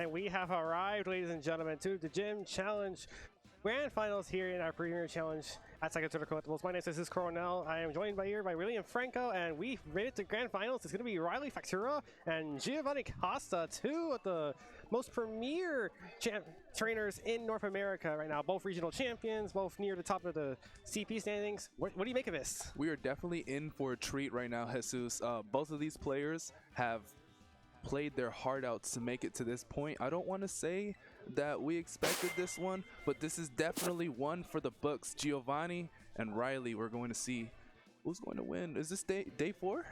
and we have arrived, ladies and gentlemen, to the Gym Challenge Grand Finals here in our Premier Challenge at Factura Collectibles. My name is Coronel. I am joined here by William Franco, and we've made it to Grand Finals. It's going to be Riley Factura and Giovanni Costa, two of the most premier trainers in North America right now. Both regional champions, both near the top of the CP standings. What do you make of this? We are definitely in for a treat right now, Jesus. Both of these players have played their heart out to make it to this point. I don't want to say that we expected this one, but this is definitely one for the books. Giovanni and Riley, we're going to see who's going to win. Is this day 4?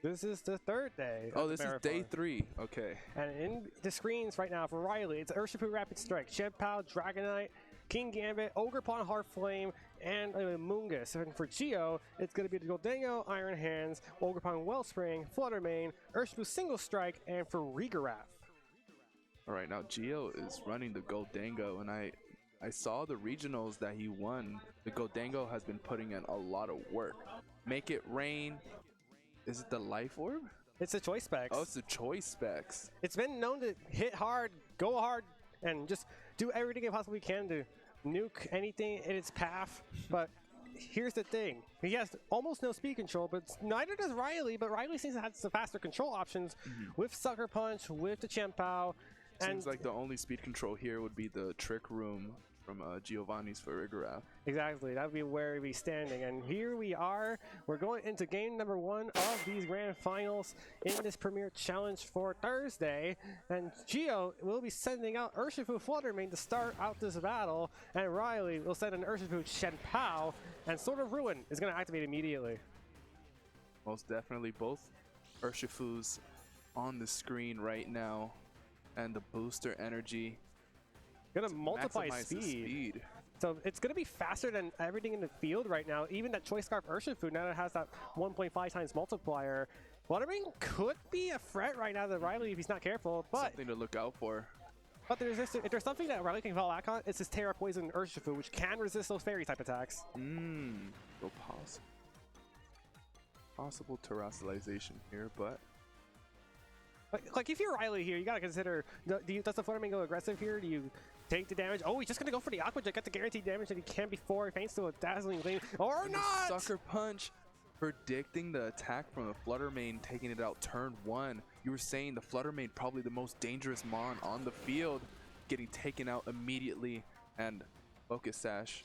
This is the third day. Oh, this is day 3. Okay. And in the screens right now for Riley, it's Urshifu Rapid Strike, Shed Pow, Dragonite, King Gambit, Ogre Pawn, Heart Flame, and Mungus. And for Geo, it's going to be the Goldango, Iron Hands, Ogre Pawn, Wellspring, Flutter Mane, Urshifu Single Strike, and for Rigarath. All right, now Geo is running the Goldango, and I saw the regionals that he won. The Goldango has been putting in a lot of work. Make it rain. Is it the Life Orb? It's the choice specs. Oh, it's the choice specs. It's been known to hit hard, go hard, and just do everything it possibly can to nuke anything in its path. But here's the thing. He has almost no speed control, but neither does Riley. But Riley seems to have some faster control options with Sucker Punch, with the Chien-Pao. Seems like the only speed control here would be the Trick Room from Giovanni's for Rigarath. Exactly, that would be where we'd be standing. And here we are. We're going into game number 1 of these grand finals in this Premier Challenge for Thursday. And Geo will be sending out Urshifu Flutter Mane to start out this battle. And Riley will send an Urshifu Chien-Pao. And Sword of Ruin is going to activate immediately. Most definitely both Urshifus on the screen right now. And the booster energy. Gonna multiply speed. So it's gonna be faster than everything in the field right now. Even that Choice Scarf Urshifu, now that it has that 1.5 times multiplier. Flutter Mane could be a threat right now to Riley if he's not careful. But something to look out for. But if there's something that Riley can fall back on, it's his Terra Poison Urshifu, which can resist those fairy type attacks. So possible terrestrialization here, but like if you're Riley here, you gotta consider, does the Flutter Mane go aggressive here? Do you take the damage? Oh, he's just gonna go for the Aqua Jet, get the guaranteed damage that he can before he faints to a Dazzling Gleam, or not! Sucker Punch, predicting the attack from the Flutter Mane, taking it out turn 1. You were saying the Flutter Mane probably the most dangerous Mon on the field, getting taken out immediately, and Focus Sash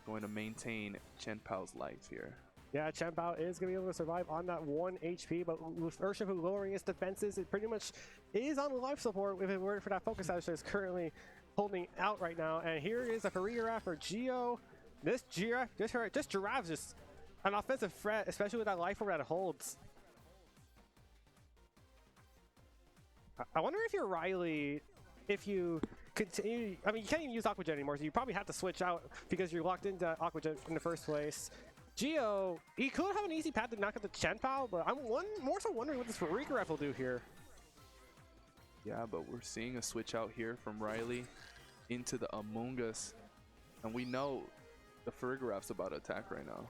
going to maintain Chien-Pao's life here. Yeah, Chien-Pao is going to be able to survive on that 1 HP, but with Urshifu lowering its defenses, it pretty much is on life support if it weren't for that Focus Sash that is currently holding out right now. And here is a Giraffe for Geo. This Giraffe is just an offensive threat, especially with that life orb that it holds. I wonder if you're Riley, if you continue, I mean, you can't even use Aqua Jet anymore, so you probably have to switch out because you're locked into Aqua Jet in the first place. Geo, he could have an easy path to knock out the Chien-Pao, but I'm more so wondering what this Rigarath will do here. Yeah, but we're seeing a switch out here from Riley into the Among Us, and we know the Rigarath's about to attack right now.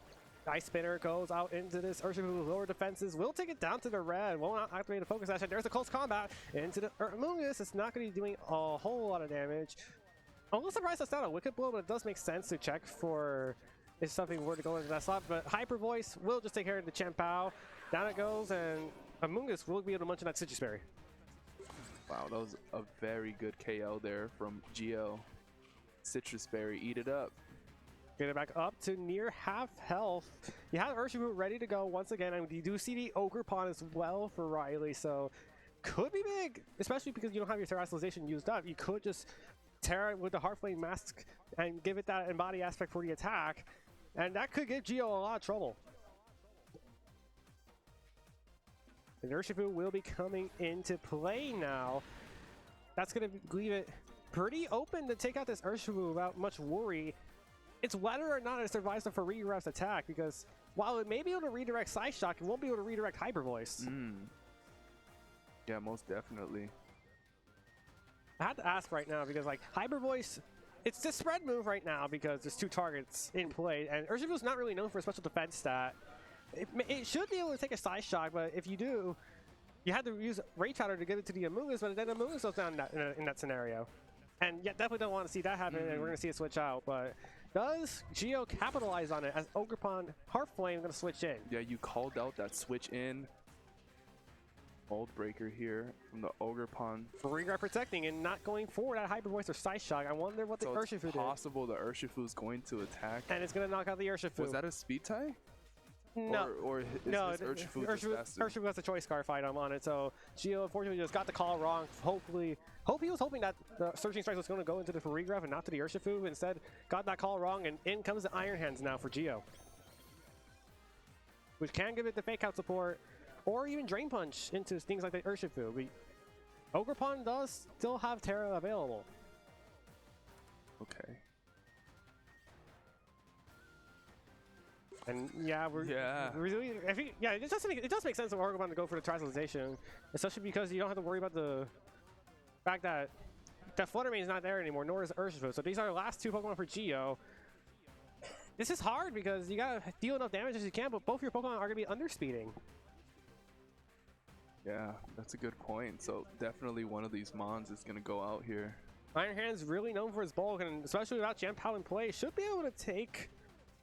Ice Spinner goes out into this Urshifu with lower defenses, will take it down to the red, will not activate a Focus Sash, and there's a close combat into the Among Us. It's not going to be doing a whole lot of damage. I'm a little surprised that's not a Wicked Blow, but it does make sense to check for if something were to go into that slot. But Hyper Voice will just take care of the Chien-Pao. Down it goes, and Among Us will be able to munch on that Citrus Berry. Wow, that was a very good KO there from Geo. Citrus Berry, eat it up. Get it back up to near half health. You have Urshifu ready to go once again, and you do see the Ogre Pawn as well for Riley, so could be big, especially because you don't have your terrestrialization used up. You could just tear it with the Heart Flame Mask and give it that embody aspect for the attack, and that could give Geo a lot of trouble. And Urshifu will be coming into play now. That's going to leave it pretty open to take out this Urshifu without much worry. It's whether or not it survives the Rigarath's attack, because while it may be able to redirect Side Shock, it won't be able to redirect Hyper Voice. Yeah, most definitely. I had to ask right now because, like, Hyper Voice, it's the spread move right now because there's 2 targets in play, and Urshifu's not really known for a special defense stat. It should be able to take a Side Shock, but if you do, you had to use Rage Powder to get it to the Amoonguss, but then Amoonguss goes down in that scenario. And yeah, definitely don't want to see that happen, and we're going to see it switch out. But does Geo capitalize on it as Ogerpon Heartflame going to switch in? Yeah, you called out that switch in. Mold Breaker here from the Ogerpon. Regret protecting and not going forward at Hyper Voice or Side Shock. I wonder what the Urshifu did. It's possible the Urshifu is going to attack. And it's going to knock out the Urshifu. Was that a speed tie? No. Or is Urshifu just faster? Urshifu has a choice card fight on it, so Geo unfortunately just got the call wrong. He was hoping that the Searching Strike was going to go into the Farigreff and not to the Urshifu. Instead, got that call wrong, and in comes the Iron Hands now for Geo, which can give it the fake out support, or even Drain Punch into things like the Urshifu. Ogerpon does still have Terra available. Okay. And yeah, I think it does make sense for Ogerpon to go for the Trisolization, especially because you don't have to worry about the fact that Flutter Mane is not there anymore, nor is Urshifu. So these are the last two Pokemon for Geo. This is hard because you gotta deal enough damage as you can, but both your Pokemon are gonna be underspeeding. Yeah, that's a good point. So definitely one of these Mons is gonna go out here. Iron Hand's really known for his bulk, and especially without Jam Pal in play, should be able to take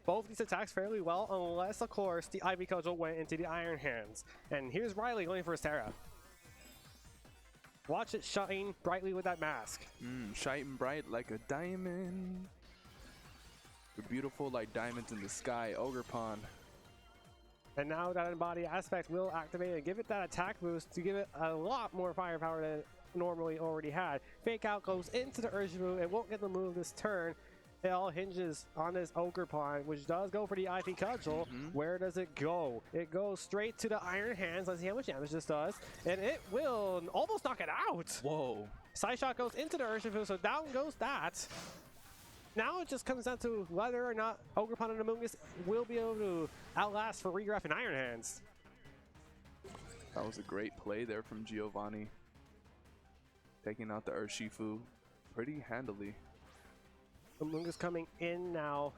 both these attacks fairly well, unless of course the Ivy Cudgel went into the Iron Hands. And here's Riley going for his Terra. Watch it shine brightly with that mask. Shining bright like a diamond. You're beautiful like diamonds in the sky, Ogerpon. And now that Embody Aspect will activate and give it that attack boost to give it a lot more firepower than it normally already had. Fake Out goes into the Urshifu. It won't get the move this turn. It all hinges on this Ogerpon, which does go for the Ivy Cudgel. Where does it go? It goes straight to the Iron Hands. Let's see how much damage this does. And it will almost knock it out. Whoa. Side Shot goes into the Urshifu, so down goes that. Now it just comes down to whether or not Ogerpon and Amoonguss will be able to outlast Farigreff and Iron Hands. That was a great play there from Giovanni. Taking out the Urshifu pretty handily. Amoonguss coming in now,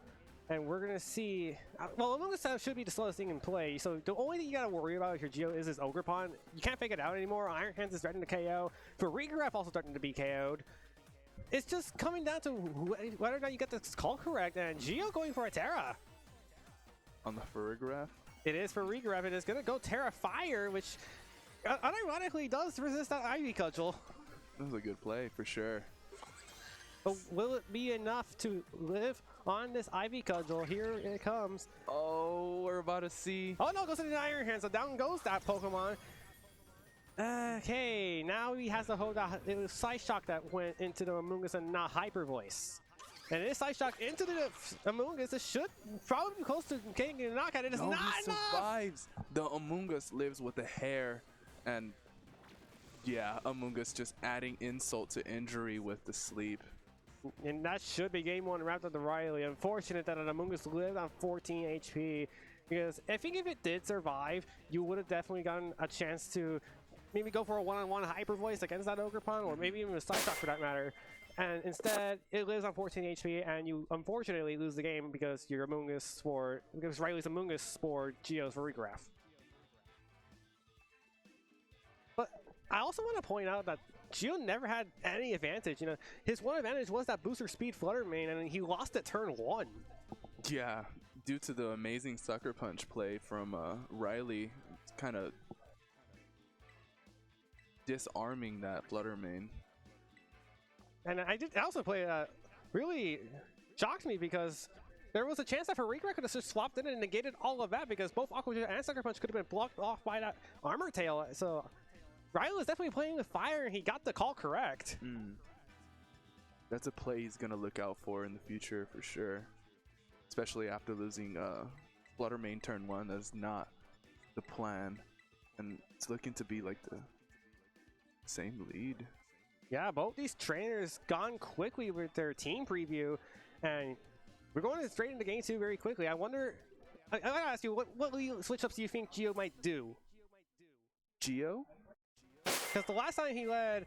and we're gonna see. Well, Amoonguss should be the slowest thing in play, so the only thing you gotta worry about if your Geo is this Ogerpon. You can't fake it out anymore. Iron Hands is threatening to KO. Farigreff also threatening to be KO'd. It's just coming down to whether or not you get this call correct, and Geo going for a Terra. On the Farigreff? It is Farigreff. It is going to go Terra Fire, which unironically does resist that Ivy Cudgel. That was a good play for sure. But will it be enough to live on this Ivy Cudgel? Here it comes. Oh, we're about to see. Oh no, it goes into the Iron Hand, so down goes that Pokemon. Okay, now he has to hold out. It was Side Shock that went into the Amoonguss and not Hyper Voice. And it is Side Shock into the Amoonguss. It should probably be close to getting a knockout. It is not he enough. Survives. The Amoonguss lives with the hair, and yeah, Amoonguss just adding insult to injury with the sleep. And that should be game one wrapped up to Riley. Unfortunate that an Amoonguss lived on 14 HP, because I think if it did survive, you would have definitely gotten a chance to maybe go for a one-on-one Hyper Voice against that Ogerpon, or maybe even a Side Shock for that matter. And instead, it lives on 14 HP, and you unfortunately lose the game because your Amoonguss because Riley's Amoonguss spored Geo's Farigreff. But I also want to point out that Geo never had any advantage. You know, his one advantage was that booster speed Flutter Mane, and he lost at turn 1. Yeah, due to the amazing Sucker Punch play from Riley, kind of disarming that Flutter Mane. And I also play really shocked me because there was a chance that Farigreff could have just swapped in and negated all of that, because both Aqua Jet and Sucker Punch could have been blocked off by that Armor Tail. So Riley was definitely playing with fire, and he got the call correct. That's a play he's gonna look out for in the future for sure, especially after losing Flutter Mane turn 1. That's not the plan, and it's looking to be like the same lead. Yeah, both these trainers gone quickly with their team preview, and we're going straight into game 2 very quickly. I wonder, I gotta ask you, what switch ups do you think Geo might do? Geo? Because the last time he led,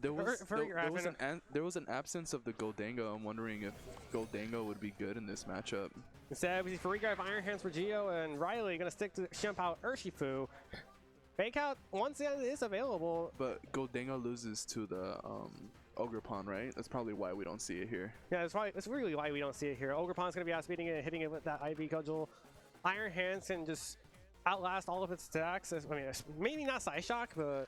there was an absence of the Goldango. I'm wondering if Goldango would be good in this matchup. Instead, we see Farigreff Iron Hands for Geo, and Riley gonna stick to Xianpao Urshifu. Fake out once again is available. But Goldango loses to the Ogre Pawn, right? That's probably why we don't see it here. Yeah, that's really why we don't see it here. Ogre Pawn's going to be outspeeding it and hitting it with that IV Cudgel. Iron Hands can just outlast all of its attacks. I mean, maybe not Side Shock, but...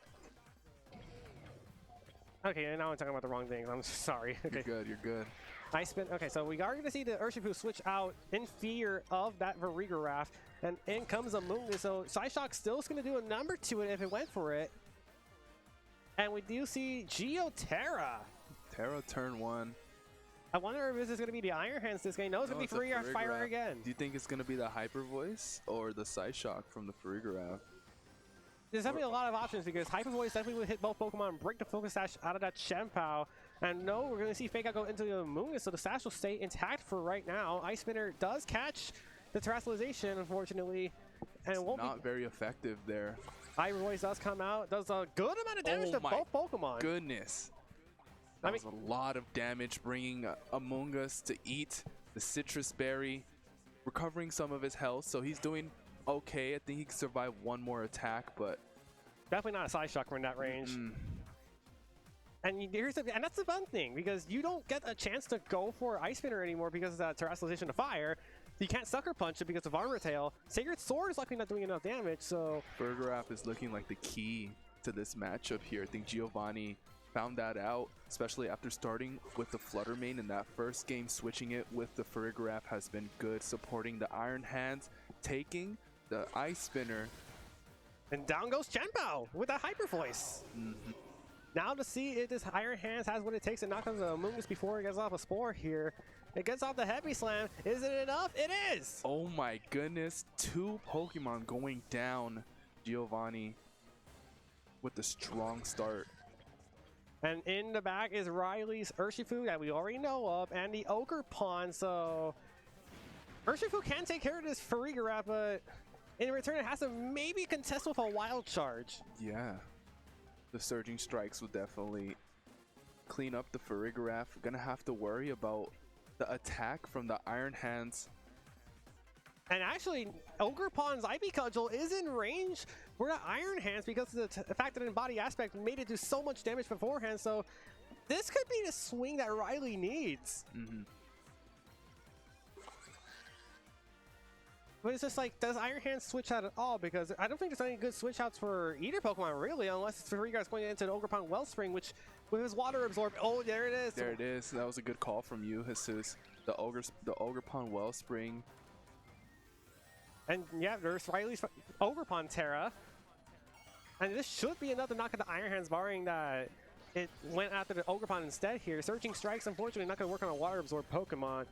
Okay, now I'm talking about the wrong things. I'm sorry. Okay. You're good, you're good. I spin. Okay, so we are going to see the Urshifu switch out in fear of that Varigarath, and in comes a Mungus. So Psyshock still is going to do a number to it if it went for it. And we do see Terra. Terra turn 1. I wonder if this is going to be the Iron Hands this game. No, it's going to be Farigarath Fire again. Do you think it's going to be the Hyper Voice or the Psyshock from the Farigarath? There's definitely a lot of options because Hyper Voice definitely would hit both Pokemon and break the Focus Sash out of that Shenpao. And no, we're going to see Fake Out go into the Mungus, so the Sash will stay intact for right now. Ice Spinner does catch the Terrestrialization, unfortunately. And it won't not very effective there. Hyper Voice does come out, does a good amount of damage to both Pokemon. Goodness. That was a lot of damage, bringing Among Us to eat the Citrus Berry, recovering some of his health, so he's doing okay. I think he can survive one more attack, but definitely not a Side Shock from that range. And and that's the fun thing, because you don't get a chance to go for Ice Spinner anymore because of that Terrestrialization to Fire. You can't Sucker Punch it because of Armor Tail. Sacred Sword is likely not doing enough damage, so... Farigarath is looking like the key to this matchup here. I think Giovanni found that out, especially after starting with the Flutter Mane in that first game. Switching it with the Farigarath has been good, supporting the Iron Hands, taking the Ice Spinner. And down goes Shenpao with that Hyper Voice. Now to see if this Iron Hands has what it takes to knock out the Mungus before it gets off a Spore here. It gets off the Heavy Slam. Is it enough? It is! Oh my goodness. 2 Pokemon going down. Giovanni with the strong start. And in the back is Riley's Urshifu that we already know of, and the Ogre Pawn. So Urshifu can take care of this Farigarath, but in return it has to maybe contest with a Wild Charge. Yeah. The Surging Strikes will definitely clean up the Farigarath. Gonna have to worry about the attack from the Iron Hands. And actually, Ogre Pawn's Ivy Cudgel is in range for the Iron Hands because of the fact that Embody Aspect made it do so much damage beforehand. So this could be the swing that Riley needs. But it's just like, does Iron Hands switch out at all? Because I don't think there's any good switch outs for either Pokemon, really, unless it's for you guys going into the Ogre Pawn Wellspring, which with his Water Absorb. Oh, there it is. There it is. That was a good call from you, Jesus. The Ogre Pawn Wellspring. And yeah, there's Riley's Ogre Pawn Terra. And this should be enough to knock out the Iron Hands, barring that it went after the Ogre Pawn instead here. Surging Strikes, unfortunately, not going to work on a Water Absorb Pokemon.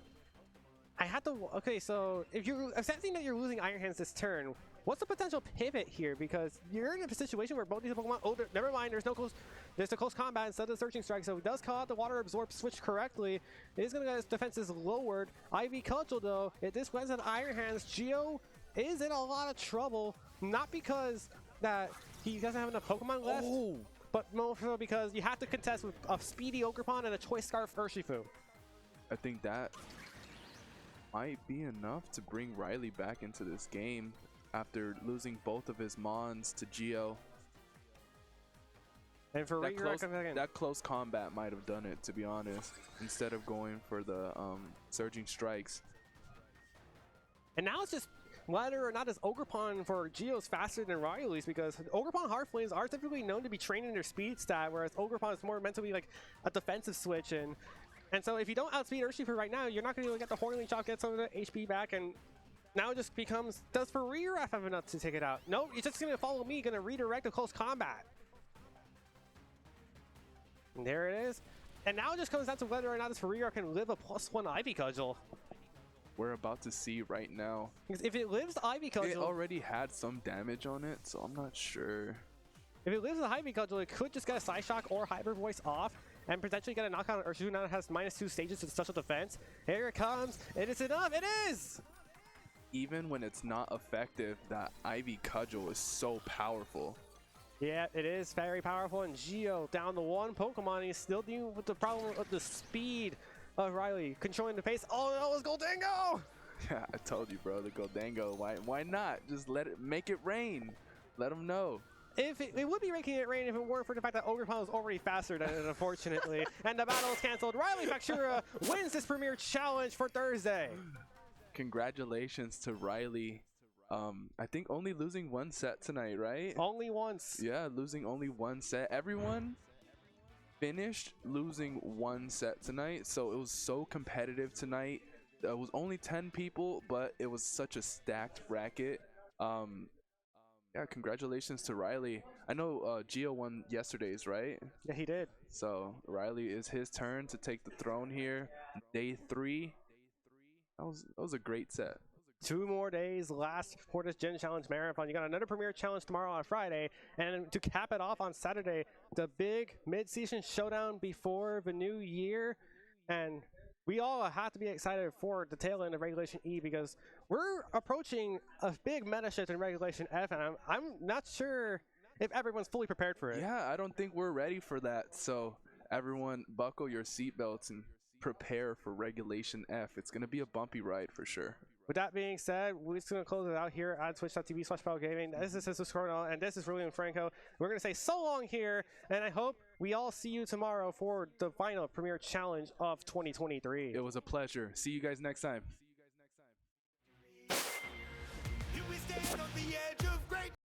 I had to... Okay, so if you're accepting that you're losing Iron Hands this turn, what's the potential pivot here? Because you're in a situation where both these Pokemon... Oh, never mind. There's no close... There's the close combat instead of the Searching Strike. So he does call out the Water Absorb switch correctly. It is going to get his defenses lowered. Ivy Cudgel, though, if this went to the Iron Hands, Geo is in a lot of trouble. Not because that he doesn't have enough Pokemon left, but more so because you have to contest with a speedy Ogre Pawn and a Choice Scarf Urshifu. I think that might be enough to bring Riley back into this game after losing both of his Mons to Geo. And for that close combat might have done it, to be honest, instead of going for the Surging Strikes. And now it's just whether or not this Ogre Pawn for Geo is faster than Riley's, because Ogre Pawn Heart Flames are typically known to be trained in their speed stat, whereas Ogre Pawn is more meant to be like a defensive switch. And so if you don't outspeed Urshifu right now, you're not going to get the Hornling Chop, get some of the HP back, and now it just becomes, does Farigarath have enough to take it out? No, it's just going to follow me, going to redirect the close combat. And there it is. And now it just comes down to whether or not this Farigarath can live a +1 Ivy Cudgel. We're about to see right now. Because if it lives the Ivy Cudgel... It already had some damage on it, so I'm not sure. If it lives the Ivy Cudgel, it could just get a Side Shock or Hyper Voice off and potentially get a knockout on Urshifu. Now it has -2 stages to special defense. Here it comes. It is enough. It is! Even when it's not effective, that Ivy Cudgel is so powerful. Yeah, it is very powerful. And Geo down to 1 Pokemon. He's still dealing with the problem of the speed of Riley. Controlling the pace. Oh no, it's Goldango! Yeah, I told you, bro. The Goldango. Why not? Just make it rain. Let him know. if it would be making it rain if it weren't for the fact that Ogrepon was already faster than it, unfortunately. And the battle is canceled. Riley Factura wins this Premier Challenge for Thursday. Congratulations to Riley. I think only losing one set tonight, right? Only once. Yeah, losing only one set. Everyone finished losing one set tonight, so it was so competitive tonight. It was only 10 people, but it was such a stacked bracket. Yeah, congratulations to Riley. I know Gio won yesterday's, right? Yeah, he did. So Riley is his turn to take the throne here. Day 3. That was a great set. 2 more days last for this Gen Challenge Marathon. You got another Premier Challenge tomorrow on Friday. And to cap it off on Saturday, the big mid-season showdown before the new year. And we all have to be excited for the tail end of Regulation E because we're approaching a big meta shift in Regulation F. And I'm not sure if everyone's fully prepared for it. Yeah, I don't think we're ready for that. So everyone buckle your seatbelts and prepare for Regulation F. It's going to be a bumpy ride for sure. With that being said, we're just going to close it out here at twitch.tv/PowerGaming. This is Jesus Coronel, and this is William Franco. We're going to say so long here, and I hope we all see you tomorrow for the final Premier Challenge of 2023. It was a pleasure. See you guys next time.